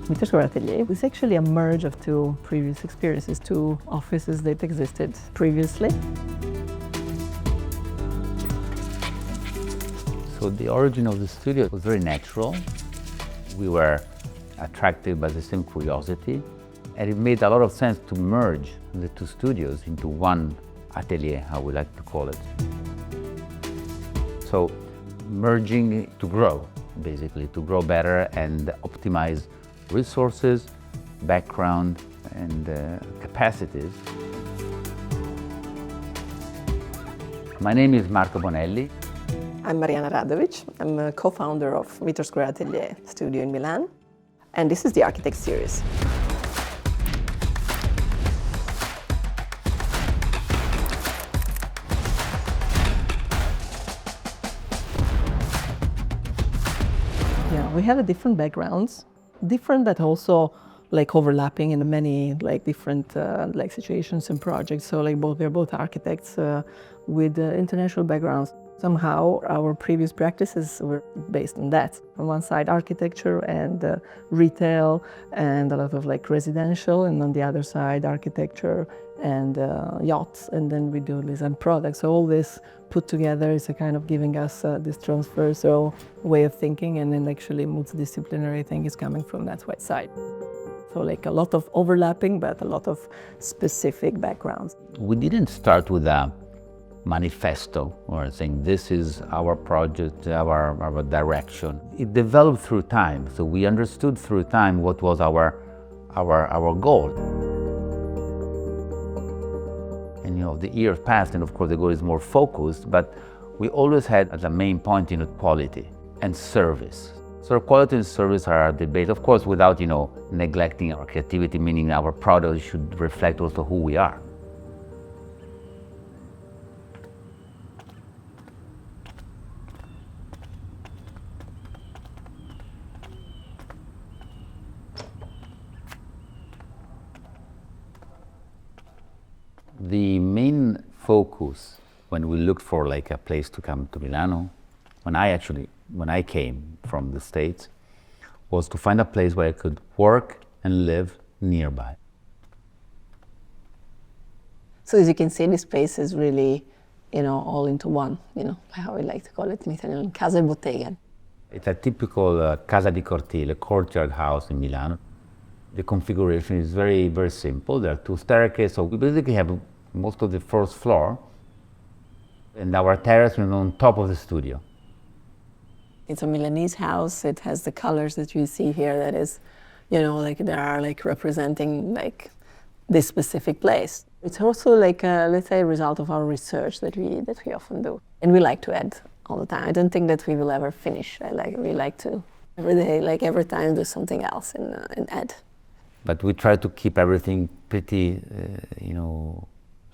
m2atelier is actually a merge of two previous experiences, two offices that existed previously. So the origin of the studio was very natural. We were attracted by the same curiosity, and it made a lot of sense to merge the two studios into one atelier, how we like to call it. So merging to grow, basically, to grow better and optimize resources, background, and capacities. My name is Marco Bonelli. I'm Marijana Radovic. I'm a co-founder of m2atelier studio in Milan, and this is the Architect Series. Yeah, we have different backgrounds, different but also overlapping in many different situations and projects. So we're both architects with international backgrounds. Somehow our previous practices were based on that. On one side architecture and retail and a lot of residential, and on the other side architecture and yachts, and then we do design products. So all this put together is a kind of giving us this transversal way of thinking, and then actually multidisciplinary thing is coming from that side. So a lot of overlapping, but a lot of specific backgrounds. We didn't start with a manifesto or saying this is our project, our direction. It developed through time, so we understood through time what was our goal. And the years passed, and of course the goal is more focused, but we always had as a main point quality and service. So quality and service are our debate, of course, without neglecting our creativity, meaning our product should reflect also who we are. The main focus when we looked for a place to come to Milano, when I came from the States, was to find a place where I could work and live nearby. So as you can see, this place is really, all into one, how we like to call it in Italian, casa bottega. It's a typical casa di cortile, courtyard house in Milan. The configuration is very, very simple. There are two staircases, so we basically have most of the first floor, and our terrace is on top of the studio. It's a Milanese house. It has the colors that you see here. That is, they are representing this specific place. It's also let's say, a result of our research that we often do, and we like to add all the time. I don't think that we will ever finish. We like to every day, every time, do something else and add. But we try to keep everything pretty,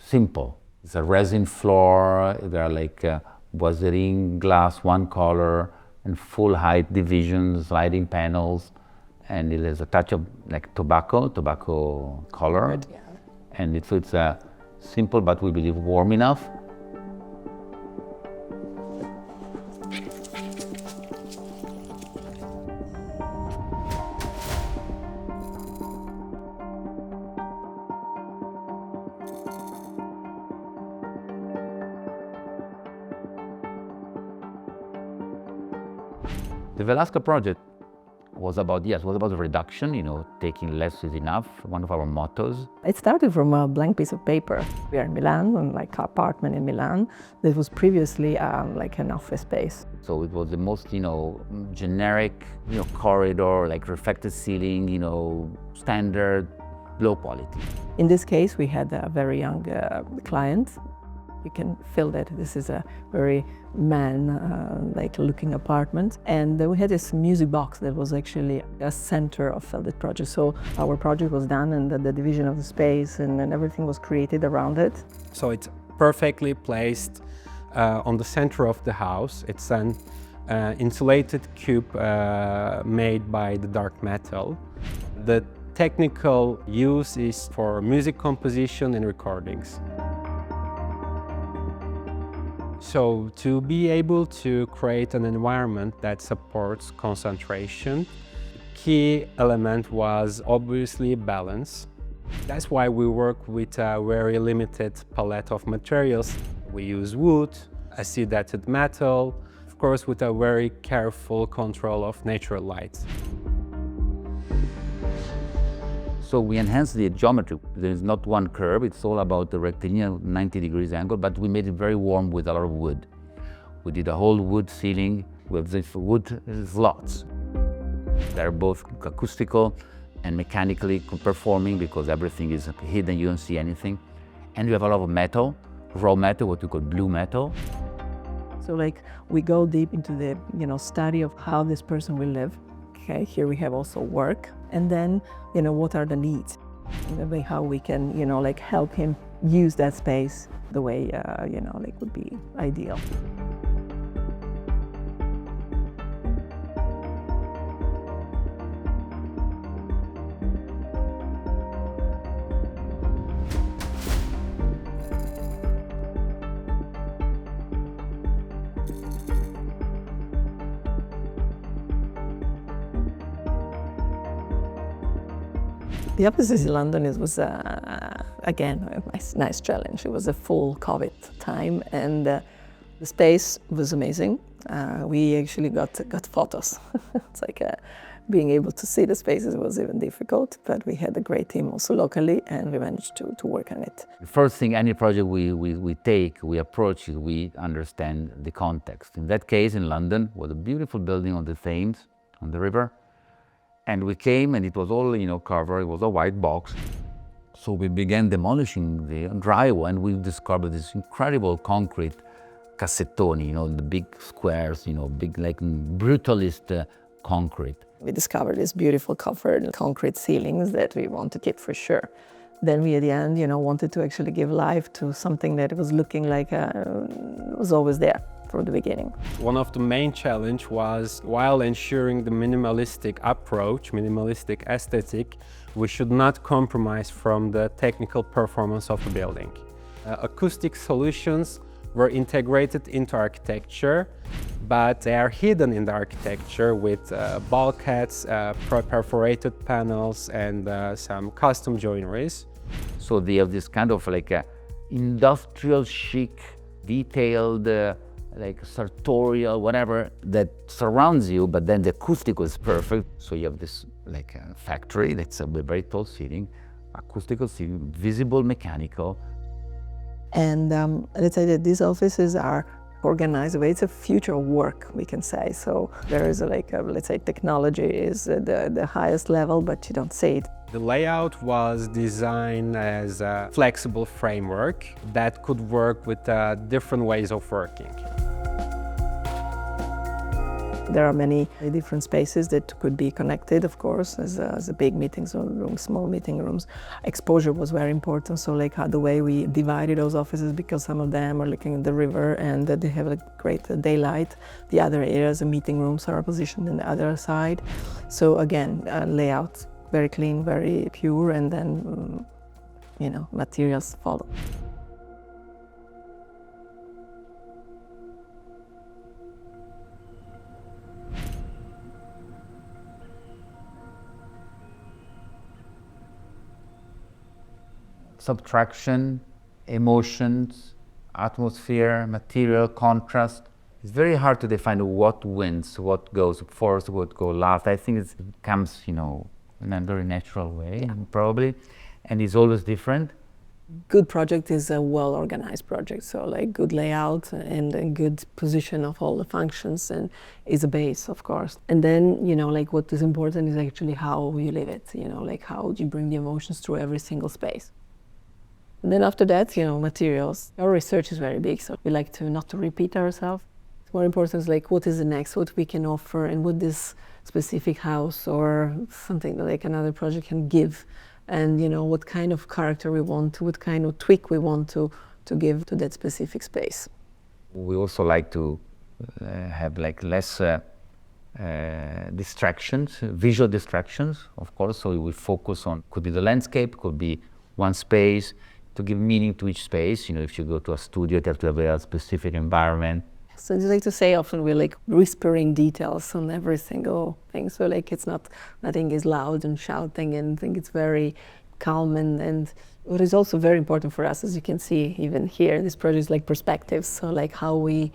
simple. It's a resin floor. There are boiserie glass, one color, and full height divisions, sliding panels, and it has a touch of tobacco color. Red, yeah. And it's simple, but we believe warm enough. The Velasca project was about the reduction, taking less is enough, one of our mottos. It started from a blank piece of paper. We are in Milan, an apartment in Milan that was previously an office space. So it was the most, generic, corridor, reflected ceiling, standard, low quality. In this case, we had a very young client. You can feel that this is a very looking apartment. And we had this music box that was actually a center of the project. So our project was done, and the division of the space and everything was created around it. So it's perfectly placed on the center of the house. It's an insulated cube made by the dark metal. The technical use is for music composition and recordings. So to be able to create an environment that supports concentration, key element was obviously balance. That's why we work with a very limited palette of materials. We use wood, acid-acid metal, of course with a very careful control of natural light. So we enhance the geometry. There is not one curve, it's all about the rectilinear 90 degrees angle, but we made it very warm with a lot of wood. We did a whole wood ceiling with these wood slots. They're both acoustical and mechanically performing because everything is hidden, you don't see anything. And we have a lot of metal, raw metal, what we call blue metal. So like we go deep into the study of how this person will live. Okay, here we have also work, and then what are the needs, and the way how we can like help him use that space the way like would be ideal. The offices in London was, again, a nice challenge. It was a full COVID time, and the space was amazing. We actually got photos. It's like being able to see the spaces was even difficult, but we had a great team also locally, and we managed to work on it. The first thing, any project we approach it, we understand the context. In that case, in London, was a beautiful building on the Thames, on the river. And we came and it was all, covered, it was a white box. So we began demolishing the drywall and we discovered this incredible concrete cassettoni, the big squares, big like brutalist concrete. We discovered these beautiful covered concrete ceilings that we want to keep for sure. Then we at the end, wanted to actually give life to something that was looking like was always there from the beginning. One of the main challenges was, while ensuring the minimalistic approach, minimalistic aesthetic, we should not compromise from the technical performance of the building. Acoustic solutions were integrated into architecture, but they are hidden in the architecture with bulkheads, perforated panels, and some custom joineries. So they have this kind of like a industrial chic, detailed, like sartorial, whatever, that surrounds you, but then the acoustic was perfect. So you have this like a factory that's a very tall ceiling, acoustical ceiling, visible, mechanical. And let's say that these offices are organized the way it's a future of work, we can say. So there is let's say technology is the highest level, but you don't see it. The layout was designed as a flexible framework that could work with different ways of working. There are many different spaces that could be connected, of course, as a big meeting room, small meeting rooms. Exposure was very important, so like the way we divided those offices, because some of them are looking at the river and they have a great daylight. The other areas, the meeting rooms, are positioned on the other side. So again, layout, very clean, very pure, and then, materials follow. Subtraction, emotions, atmosphere, material, contrast. It's very hard to define what wins, what goes first, what goes last. I think it comes, in a very natural way, probably, and it's always different. Good project is a well-organized project, so like good layout and a good position of all the functions and is a base, of course. And then, like what is important is actually how you live it, like how you bring the emotions through every single space. And then after that, materials. Our research is very big, so we like not to repeat ourselves. More important is like what is the next, what we can offer, and what this specific house or something like another project can give, and what kind of character we want, what kind of tweak we want to give to that specific space. We also like to have like less distractions, visual distractions, of course. So we focus on, could be the landscape, could be one space, to give meaning to each space. If you go to a studio, you have to have a specific environment. So it's like to say often we're like whispering details on every single thing. So like it's not, nothing is loud and shouting, and I think it's very calm. And what is also very important for us, as you can see even here, this project is like perspectives. So like how we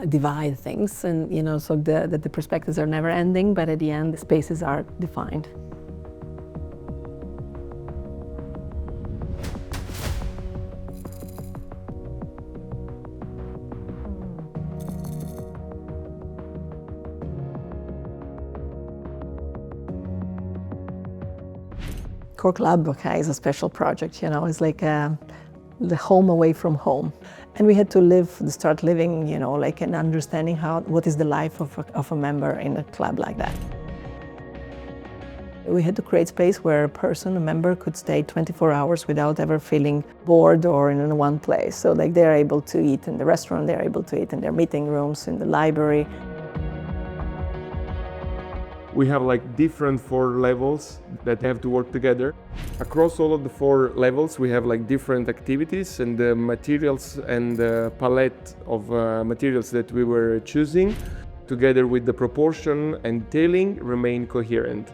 divide things, and you know, so that the perspectives are never ending, but at the end the spaces are defined. Core Club, okay, is a special project, you know, it's like the home away from home. And we had to start living, you know, like and understanding what is the life of a member in a club like that. We had to create space where a member could stay 24 hours without ever feeling bored or in one place. So like they're able to eat in the restaurant, they're able to eat in their meeting rooms, in the library. We have like different 4 levels that have to work together. Across all of the 4 levels, we have like different activities, and the materials and the palette of materials that we were choosing, together with the proportion and detailing, remain coherent.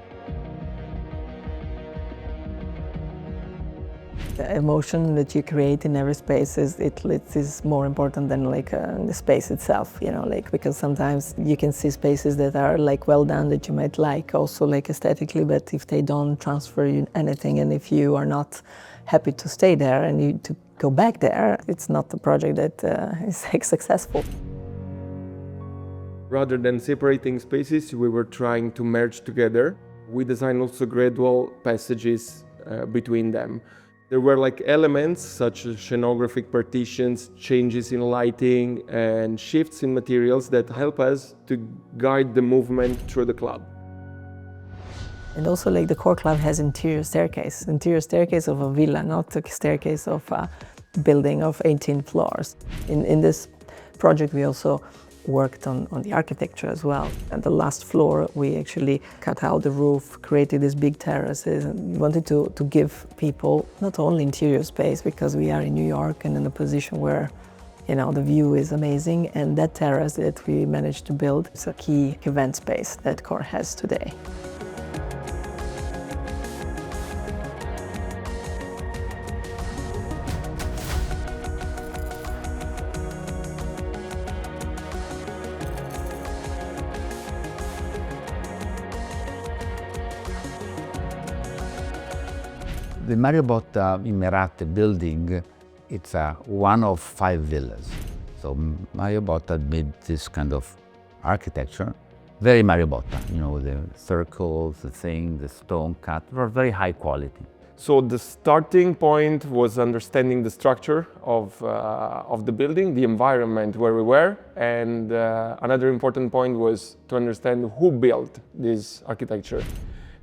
The emotion that you create in every space is more important than like the space itself, you know, like because sometimes you can see spaces that are like well done that you might like also like aesthetically, but if they don't transfer you anything, and if you are not happy to stay there and you to go back there, it's not a project that is like successful. Rather than separating spaces, we were trying to merge together. We designed also gradual passages between them. There were like elements such as scenographic partitions, changes in lighting, and shifts in materials that help us to guide the movement through the club. And also like the Core Club has interior staircase of a villa, not a staircase of a building of 18 floors. In this project we also worked on the architecture as well. At the last floor we actually cut out the roof, created these big terraces, and we wanted to give people not only interior space, because we are in New York and in a position where, you know, the view is amazing, and that terrace that we managed to build is a key event space that Core has today. The Mario Botta in Merate building, it's one of 5 villas. So Mario Botta made this kind of architecture, very Mario Botta, you know, the circles, the stone cut, were very high quality. So the starting point was understanding the structure of the building, the environment where we were, and another important point was to understand who built this architecture.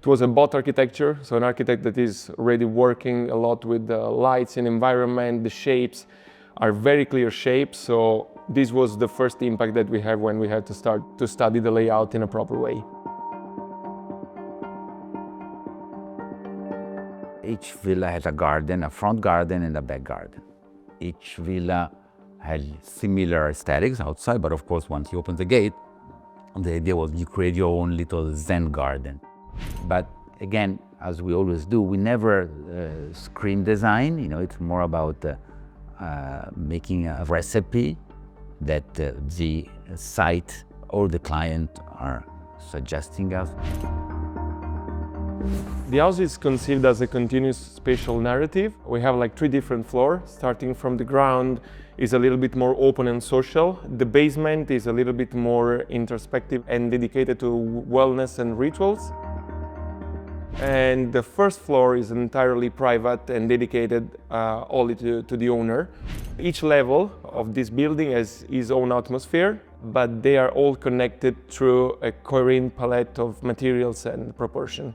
It was a bot architecture, so an architect that is already working a lot with the lights and environment. The shapes are very clear shapes, so this was the first impact that we had when we had to start to study the layout in a proper way. Each villa has a garden, a front garden and a back garden. Each villa had similar aesthetics outside, but of course once you open the gate, the idea was you create your own little Zen garden. But again, as we always do, we never scream design. You know, it's more about making a recipe that the site or the client are suggesting us. The house is conceived as a continuous spatial narrative. We have like 3 different floors. Starting from the ground is a little bit more open and social. The basement is a little bit more introspective and dedicated to wellness and rituals. And the first floor is entirely private and dedicated only to the owner. Each level of this building has its own atmosphere, but they are all connected through a coherent palette of materials and proportion.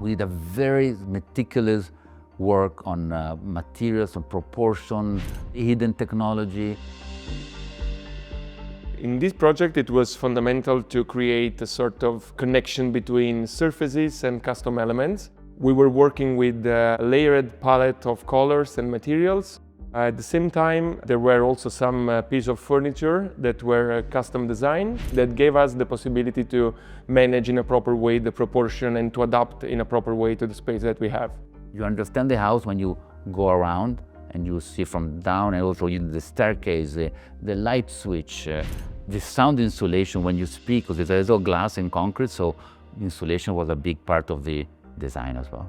We did a very meticulous work on materials, on proportion, hidden technology. In this project, it was fundamental to create a sort of connection between surfaces and custom elements. We were working with a layered palette of colors and materials. At the same time, there were also some pieces of furniture that were custom designed that gave us the possibility to manage in a proper way the proportion and to adapt in a proper way to the space that we have. You understand the house when you go around and you see from down, and also the staircase, the light switch, the sound insulation when you speak, because there's all glass and concrete, so insulation was a big part of the design as well.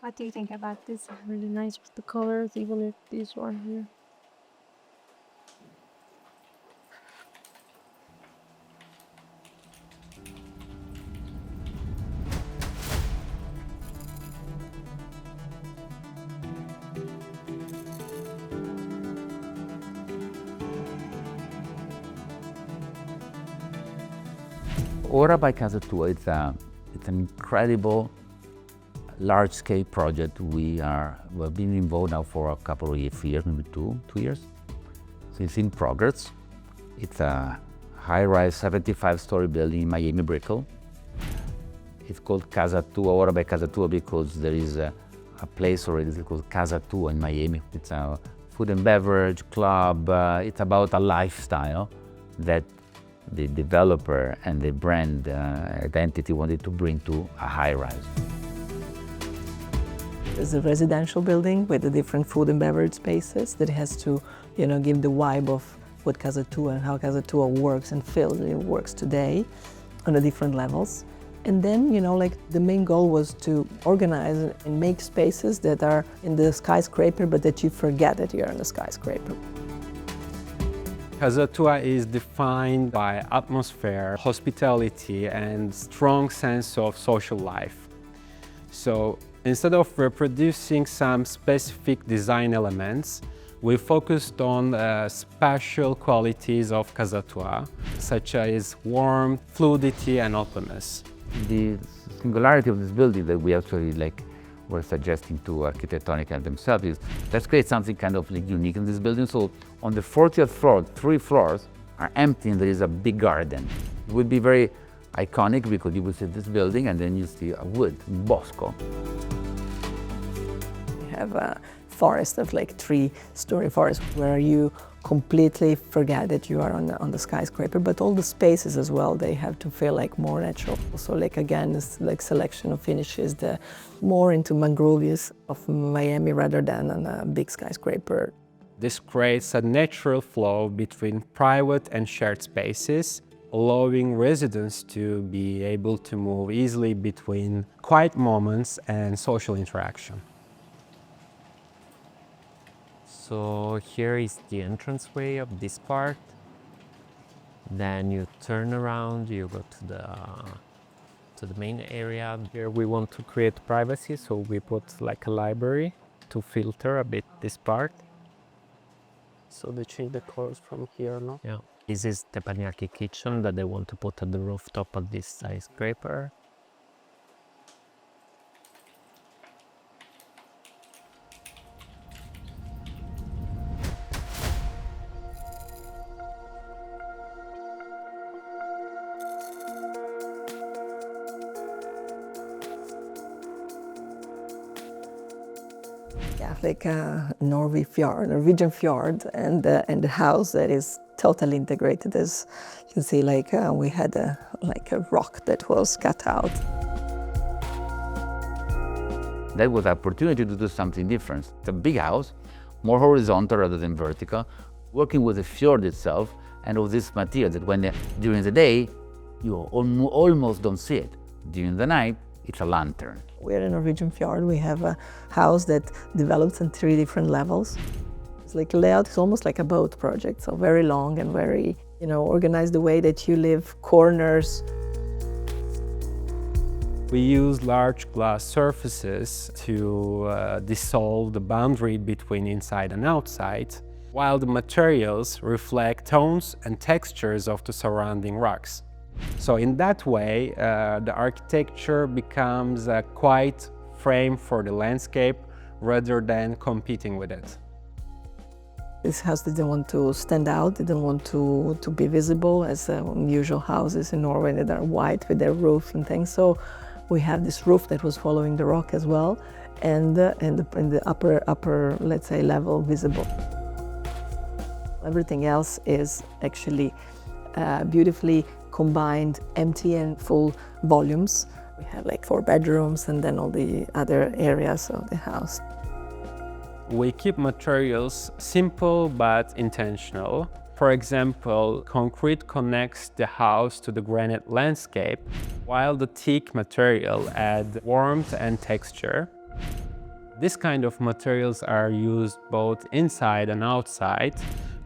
What do you think about this? Really nice with the colors, even if these one here. Ora by Casa Tua, it's an incredible large-scale project. We've been involved now for a couple of years, maybe two years. So it's in progress. It's a high-rise 75-story building in Miami Brickell. It's called Casa Tua, Ora by Casa Tua, because there is a place already called Casa Tua in Miami. It's a food and beverage club. It's about a lifestyle that the developer and the brand identity wanted to bring to a high-rise. It's a residential building with the different food and beverage spaces that has to, give the vibe of what Casa Tua and how Casa Tua works and feels it works today on the different levels. And then, the main goal was to organize and make spaces that are in the skyscraper, but that you forget that you're in the skyscraper. Casa Tua is defined by atmosphere, hospitality, and strong sense of social life. So instead of reproducing some specific design elements, we focused on spatial qualities of Casa Tua, such as warmth, fluidity, and openness. The singularity of this building that we actually were suggesting to Arquitectonica themselves is, let's create something kind of unique in this building. So on the 40th floor, 3 floors are empty and there is a big garden. It would be very iconic because you would see this building and then you see a wood, bosco. We have a forest of 3-story forest where you completely forget that you are on the skyscraper, but all the spaces as well, they have to feel more natural. So again, this selection of finishes, the more into mangroves of Miami rather than on a big skyscraper. This creates a natural flow between private and shared spaces, allowing residents to be able to move easily between quiet moments and social interaction. So here is the entranceway of this part. Then you turn around, you go to the main area. Here we want to create privacy, so we put a library to filter a bit this part. So they change the colors from here, no? Yeah. This is the teppanyaki kitchen that they want to put at the rooftop of this skyscraper. Yeah, Norwegian fjord, and the house that is totally integrated. As you can see, we had a rock that was cut out. That was an opportunity to do something different. It's a big house, more horizontal rather than vertical, working with the fjord itself and with this material that during the day, you almost don't see it. During the night, it's a lantern. We're in Norwegian fjord. We have a house that develops on 3 different levels. It's layout is almost like a boat project, so very long and very, organized the way that you live, corners. We use large glass surfaces to dissolve the boundary between inside and outside, while the materials reflect tones and textures of the surrounding rocks. So in that way, the architecture becomes a quiet frame for the landscape rather than competing with it. This house didn't want to stand out, didn't want to be visible as usual houses in Norway that are white with their roof and things. So we have this roof that was following the rock as well, and the upper, let's say, level visible. Everything else is actually beautifully combined empty and full volumes. We have like 4 bedrooms and then all the other areas of the house. We keep materials simple but intentional. For example, concrete connects the house to the granite landscape, while the teak material adds warmth and texture. This kind of materials are used both inside and outside,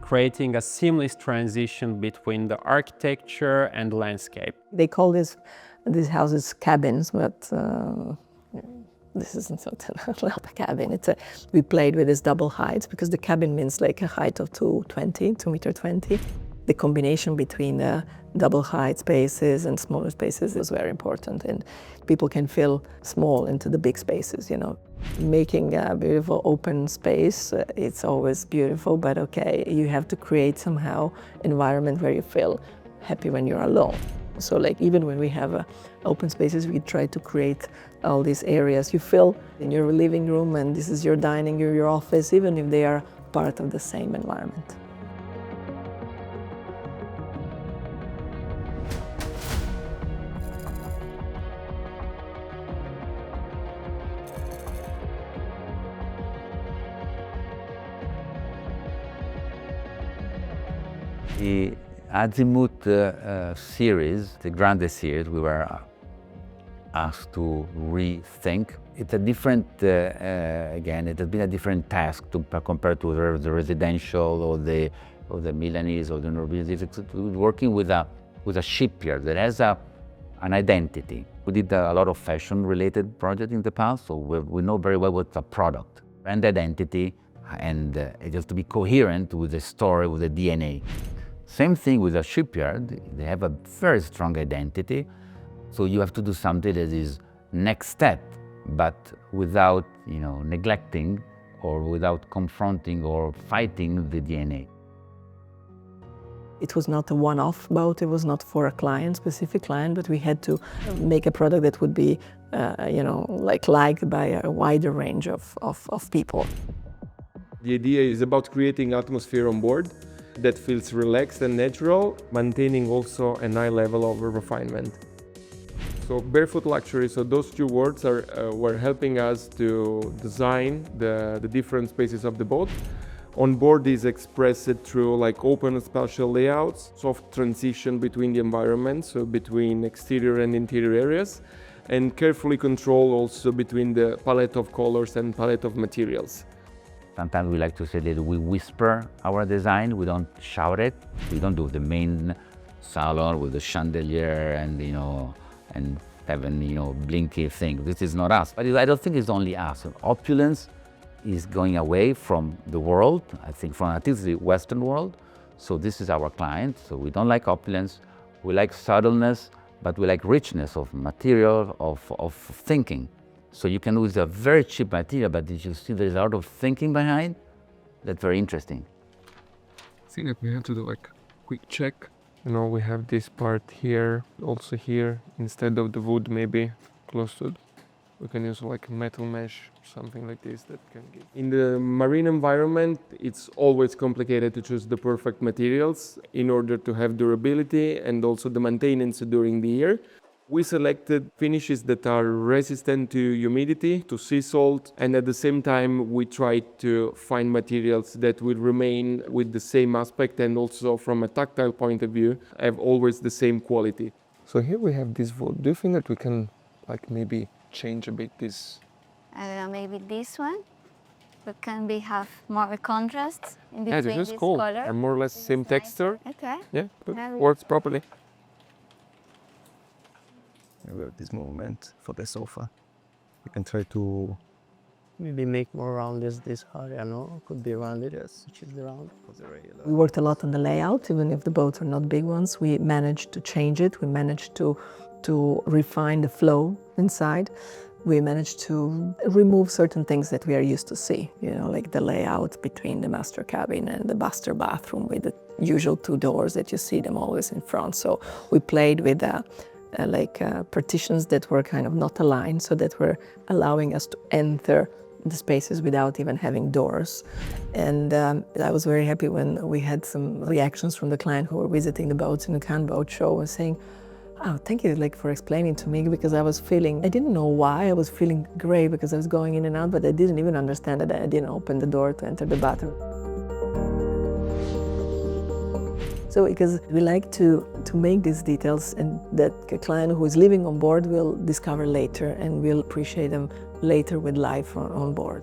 creating a seamless transition between the architecture and landscape. They call these houses cabins, but this isn't not a cabin. We played with this double heights because the cabin means like a height of 2.20 m. The combination between double height spaces and smaller spaces is very important, and people can feel small into the big spaces, you know. Making a beautiful open space, it's always beautiful, but okay, you have to create somehow environment where you feel happy when you're alone. So like even when we have open spaces, we try to create all these areas you feel in your living room, and this is your dining, your office, even if they are part of the same environment. The Azimut series, the Grande Series, we were asked to rethink. It's a different, again, it has been a different task compared to the residential or the Milanese or the Norwegian. It's working with a shipyard that has an identity. We did a lot of fashion-related projects in the past, so we know very well what's a product, brand identity, and it has to be coherent with the story, with the DNA. Same thing with a shipyard. They have a very strong identity, so you have to do something that is next step, but without, neglecting or without confronting or fighting the DNA. It was not a one-off boat. It was not for a client, specific client, but we had to make a product that would be, liked by a wider range of people. The idea is about creating atmosphere on board that feels relaxed and natural, maintaining also a high level of refinement. So barefoot luxury, so those 2 words were helping us to design the different spaces of the boat. On board is expressed through like open spatial layouts, soft transition between the environments, so between exterior and interior areas, and carefully control also between the palette of colors and palette of materials. Sometimes we like to say that we whisper our design, we don't shout it. We don't do the main salon with the chandelier and, and 7, blinky things. This is not us. But I don't think it's only us. Opulence is going away from the world, I think from at least the Western world. So this is our client. So we don't like opulence, we like subtleness, but we like richness of material, of thinking. So you can use a very cheap material, but you see there's a lot of thinking behind. That's very interesting. I think that we have to do like a quick check. We have this part here, also here, instead of the wood maybe close to it. We can use like metal mesh, something like this that can give. In the marine environment, it's always complicated to choose the perfect materials in order to have durability and also the maintenance during the year. We selected finishes that are resistant to humidity, to sea salt, and at the same time we tried to find materials that will remain with the same aspect and also from a tactile point of view have always the same quality. So here we have this wood. Do you think that we can maybe change a bit this? I don't know, maybe this one? But can we have more contrast in between this is this cool. color? And more or less same texture. Okay. Yeah, good. Works properly. with this movement for the sofa. You can try to Maybe make more round this area, no? Could be rounded, yes, which is the round. We worked a lot on the layout, even if the boats are not big ones. We managed to change it. We managed to refine the flow inside. We managed to remove certain things that we are used to see, you know, like the layout between the master cabin and the master bathroom with the usual two doors that you see them always in front. So we played with partitions that were kind of not aligned, so that were allowing us to enter the spaces without even having doors. And I was very happy when we had some reactions from the client who were visiting the boats in the Cannes Boat Show and saying, "Oh, thank you for explaining to me, because I didn't know why, I was feeling great because I was going in and out, but I didn't even understand that I didn't open the door to enter the bathroom." So because we like to make these details, and that a client who is living on board will discover later and will appreciate them later with life on board.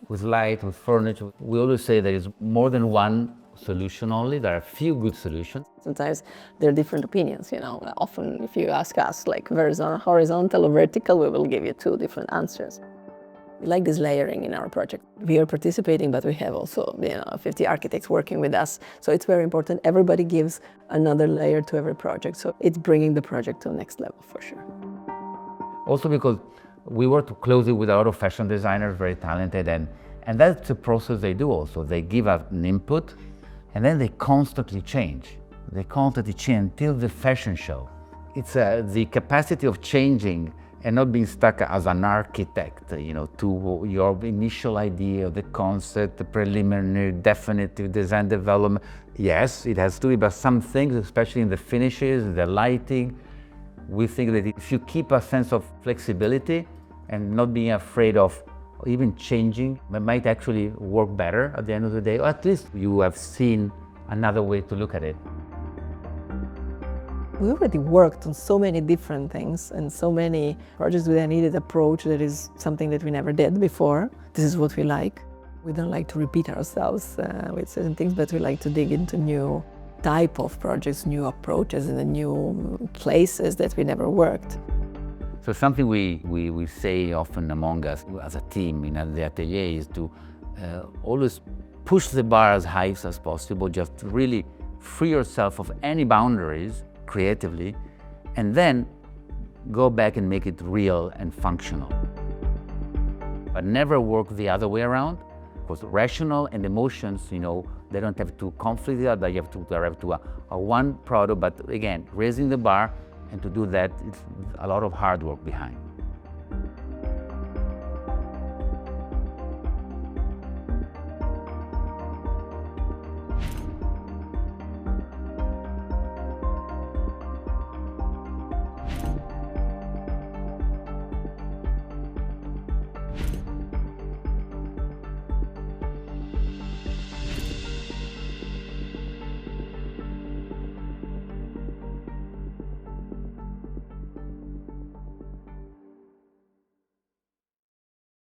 With light, with furniture, we always say there is more than one solution only. There are a few good solutions. Sometimes there are different opinions, you know. Often if you ask us like horizontal or vertical, we will give you two different answers. We like this layering in our project. We are participating, but we have also 50 architects working with us. So it's very important. Everybody gives another layer to every project. So it's bringing the project to the next level for sure. Also because we work closely with a lot of fashion designers, very talented, and that's the process they do also. They give us an input, and then they constantly change. They constantly change until the fashion show. It's the capacity of changing and not being stuck as an architect, to your initial idea of the concept, the preliminary, definitive design development. Yes, it has to be, but some things, especially in the finishes, the lighting, we think that if you keep a sense of flexibility and not being afraid of even changing, it might actually work better at the end of the day, or at least you have seen another way to look at it. We already worked on so many different things and so many projects with a needed approach that is something that we never did before. This is what we like. We don't like to repeat ourselves with certain things, but we like to dig into new type of projects, new approaches, and new places that we never worked. So something we say often among us as a team in the atelier is to always push the bar as high as possible, just really free yourself of any boundaries creatively, and then go back and make it real and functional. But never work the other way around, because rational and emotions, they don't have to conflict with that, you have to arrive to a one product, but again, raising the bar, and to do that, it's a lot of hard work behind.